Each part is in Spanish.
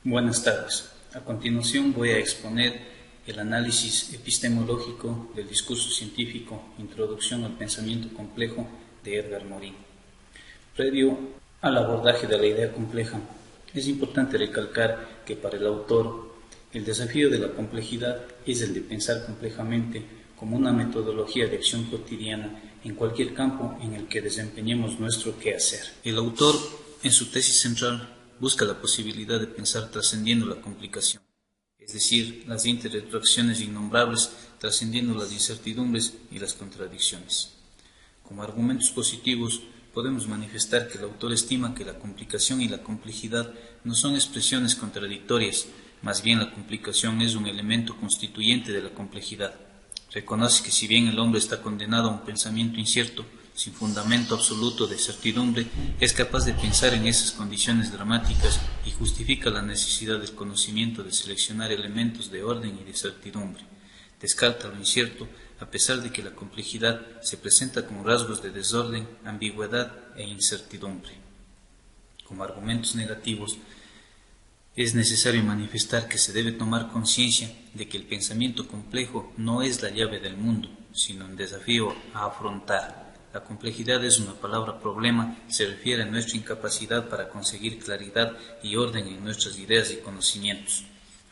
Buenas tardes. A continuación voy a exponer el análisis epistemológico del discurso científico, Introducción al pensamiento complejo, de Edgar Morin. Previo al abordaje de la idea compleja, es importante recalcar que para el autor el desafío de la complejidad es el de pensar complejamente como una metodología de acción cotidiana en cualquier campo en el que desempeñemos nuestro quehacer. El autor, en su tesis central, busca la posibilidad de pensar trascendiendo la complicación, es decir, las interacciones innombrables, trascendiendo las incertidumbres y las contradicciones. Como argumentos positivos, podemos manifestar que el autor estima que la complicación y la complejidad no son expresiones contradictorias, más bien la complicación es un elemento constituyente de la complejidad. Reconoce que si bien el hombre está condenado a un pensamiento incierto, sin fundamento absoluto de certidumbre, es capaz de pensar en esas condiciones dramáticas y justifica la necesidad del conocimiento de seleccionar elementos de orden y de certidumbre. Descarta lo incierto, a pesar de que la complejidad se presenta con rasgos de desorden, ambigüedad e incertidumbre. Como argumentos negativos, es necesario manifestar que se debe tomar conciencia de que el pensamiento complejo no es la llave del mundo, sino un desafío a afrontar. La complejidad es una palabra problema, se refiere a nuestra incapacidad para conseguir claridad y orden en nuestras ideas y conocimientos.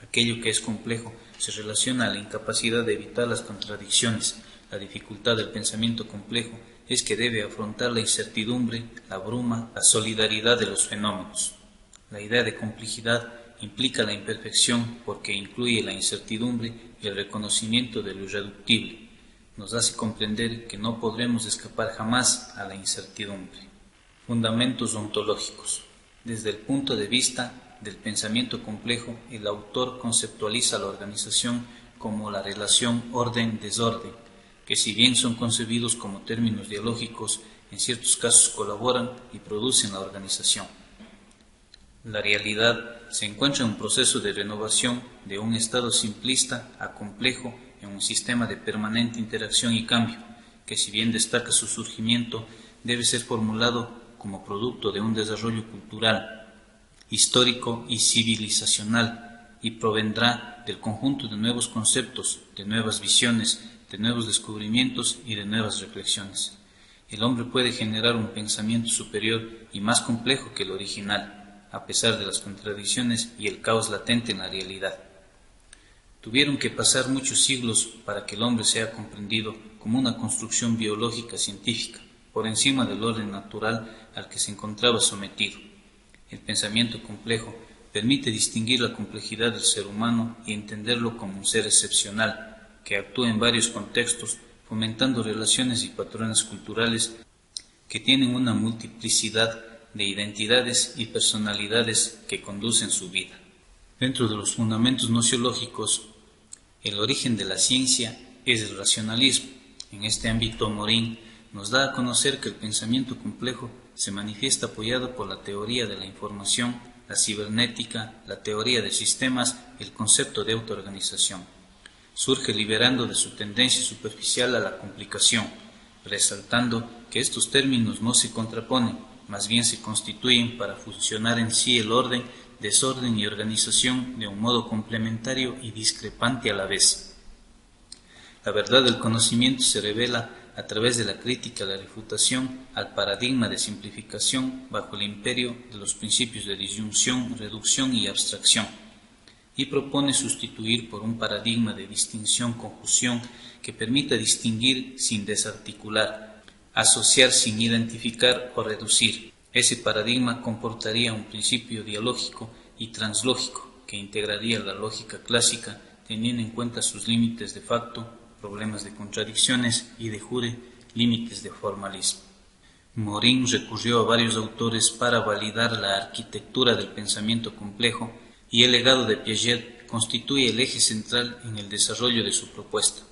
Aquello que es complejo se relaciona a la incapacidad de evitar las contradicciones. La dificultad del pensamiento complejo es que debe afrontar la incertidumbre, la bruma, la solidaridad de los fenómenos. La idea de complejidad implica la imperfección porque incluye la incertidumbre y el reconocimiento de lo irreductible. Nos hace comprender que no podremos escapar jamás a la incertidumbre. Fundamentos ontológicos. Desde el punto de vista del pensamiento complejo, el autor conceptualiza la organización como la relación orden-desorden, que si bien son concebidos como términos dialógicos, en ciertos casos colaboran y producen la organización. La realidad se encuentra en un proceso de renovación de un estado simplista a complejo en un sistema de permanente interacción y cambio, que si bien destaca su surgimiento, debe ser formulado como producto de un desarrollo cultural, histórico y civilizacional, y provendrá del conjunto de nuevos conceptos, de nuevas visiones, de nuevos descubrimientos y de nuevas reflexiones. El hombre puede generar un pensamiento superior y más complejo que el original, a pesar de las contradicciones y el caos latente en la realidad. Tuvieron que pasar muchos siglos para que el hombre sea comprendido como una construcción biológica científica, por encima del orden natural al que se encontraba sometido. El pensamiento complejo permite distinguir la complejidad del ser humano y entenderlo como un ser excepcional, que actúa en varios contextos, fomentando relaciones y patrones culturales que tienen una multiplicidad de identidades y personalidades que conducen su vida. Dentro de los fundamentos nociológicos, el origen de la ciencia es el racionalismo. En este ámbito, Morin nos da a conocer que el pensamiento complejo se manifiesta apoyado por la teoría de la información, la cibernética, la teoría de sistemas y el concepto de autoorganización. Surge liberando de su tendencia superficial a la complicación, resaltando que estos términos no se contraponen, más bien se constituyen para funcionar en sí el orden, desorden y organización de un modo complementario y discrepante a la vez. La verdad del conocimiento se revela a través de la crítica, la refutación al paradigma de simplificación bajo el imperio de los principios de disyunción, reducción y abstracción, y propone sustituir por un paradigma de distinción-conjunción que permita distinguir sin desarticular, asociar sin identificar o reducir. Ese paradigma comportaría un principio dialógico y translógico que integraría la lógica clásica teniendo en cuenta sus límites de facto, problemas de contradicciones y de jure, límites de formalismo. Morin recurrió a varios autores para validar la arquitectura del pensamiento complejo y el legado de Piaget constituye el eje central en el desarrollo de su propuesta,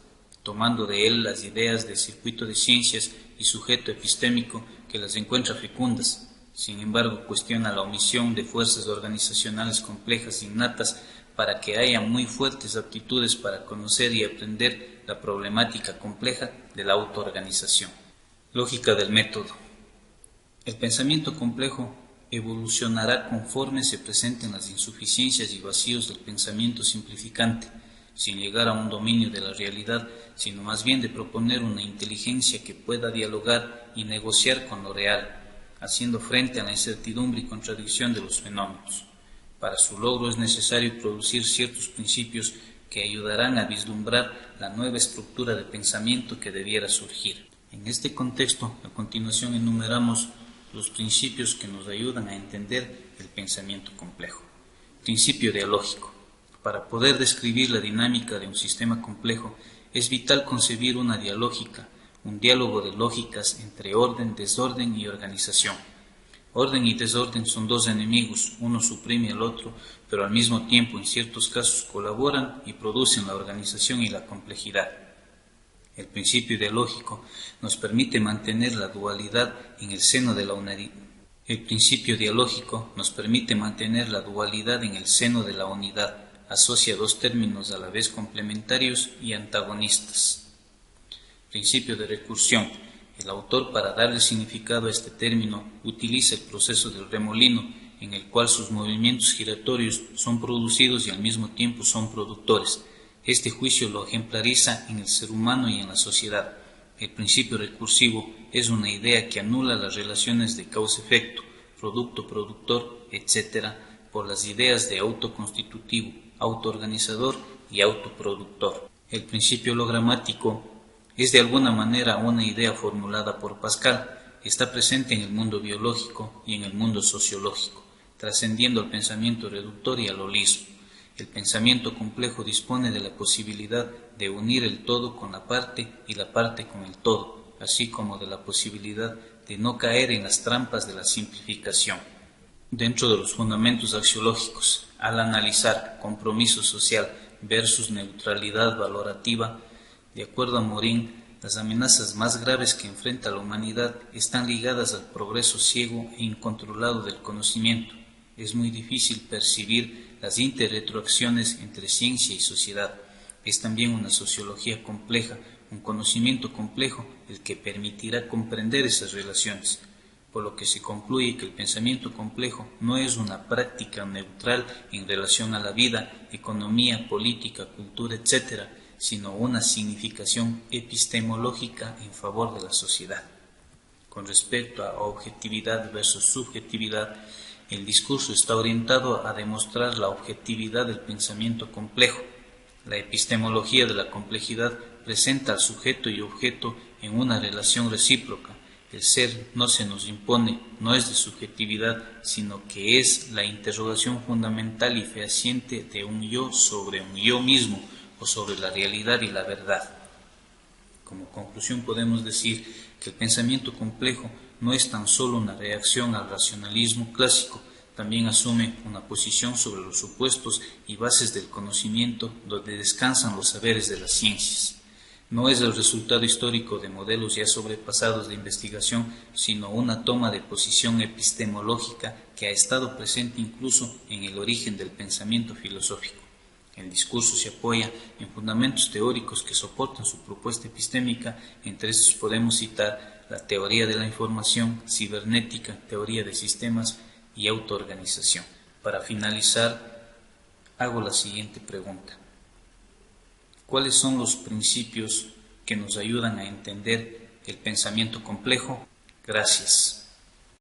tomando de él las ideas del circuito de ciencias y sujeto epistémico que las encuentra fecundas. Sin embargo, cuestiona la omisión de fuerzas organizacionales complejas innatas para que haya muy fuertes aptitudes para conocer y aprender la problemática compleja de la autoorganización. Lógica del método. El pensamiento complejo evolucionará conforme se presenten las insuficiencias y vacíos del pensamiento simplificante, sin llegar a un dominio de la realidad, sino más bien de proponer una inteligencia que pueda dialogar y negociar con lo real, haciendo frente a la incertidumbre y contradicción de los fenómenos. Para su logro es necesario producir ciertos principios que ayudarán a vislumbrar la nueva estructura de pensamiento que debiera surgir. En este contexto, a continuación enumeramos los principios que nos ayudan a entender el pensamiento complejo. Principio dialógico. Para poder describir la dinámica de un sistema complejo, es vital concebir una dialógica, un diálogo de lógicas entre orden, desorden y organización. Orden y desorden son dos enemigos, uno suprime al otro, pero al mismo tiempo en ciertos casos colaboran y producen la organización y la complejidad. El principio ideológico nos permite mantener la dualidad en el seno de la unidad. El principio dialógico nos permite mantener la dualidad en el seno de la unidad, asocia dos términos a la vez complementarios y antagonistas. Principio de recursión. El autor, para darle significado a este término, utiliza el proceso del remolino, en el cual sus movimientos giratorios son producidos y al mismo tiempo son productores. Este juicio lo ejemplariza en el ser humano y en la sociedad. El principio recursivo es una idea que anula las relaciones de causa-efecto, producto-productor, etc., por las ideas de autoconstitutivo, autoorganizador y autoproductor. El principio hologramático es de alguna manera una idea formulada por Pascal. Está presente en el mundo biológico y en el mundo sociológico, trascendiendo al pensamiento reductor y al holismo. El pensamiento complejo dispone de la posibilidad de unir el todo con la parte y la parte con el todo, así como de la posibilidad de no caer en las trampas de la simplificación. Dentro de los fundamentos axiológicos, al analizar compromiso social versus neutralidad valorativa, de acuerdo a Morin, las amenazas más graves que enfrenta la humanidad están ligadas al progreso ciego e incontrolado del conocimiento. Es muy difícil percibir las interretroacciones entre ciencia y sociedad. Es también una sociología compleja, un conocimiento complejo el que permitirá comprender esas relaciones, por lo que se concluye que el pensamiento complejo no es una práctica neutral en relación a la vida, economía, política, cultura, etc., sino una significación epistemológica en favor de la sociedad. Con respecto a objetividad versus subjetividad, el discurso está orientado a demostrar la objetividad del pensamiento complejo. La epistemología de la complejidad presenta al sujeto y objeto en una relación recíproca. El ser no se nos impone, no es de subjetividad, sino que es la interrogación fundamental y fehaciente de un yo sobre un yo mismo, o sobre la realidad y la verdad. Como conclusión podemos decir que el pensamiento complejo no es tan solo una reacción al racionalismo clásico, también asume una posición sobre los supuestos y bases del conocimiento donde descansan los saberes de las ciencias. No es el resultado histórico de modelos ya sobrepasados de investigación, sino una toma de posición epistemológica que ha estado presente incluso en el origen del pensamiento filosófico. El discurso se apoya en fundamentos teóricos que soportan su propuesta epistémica. Entre estos podemos citar la teoría de la información, cibernética, teoría de sistemas y autoorganización. Para finalizar, hago la siguiente pregunta. ¿Cuáles son los principios que nos ayudan a entender el pensamiento complejo? Gracias.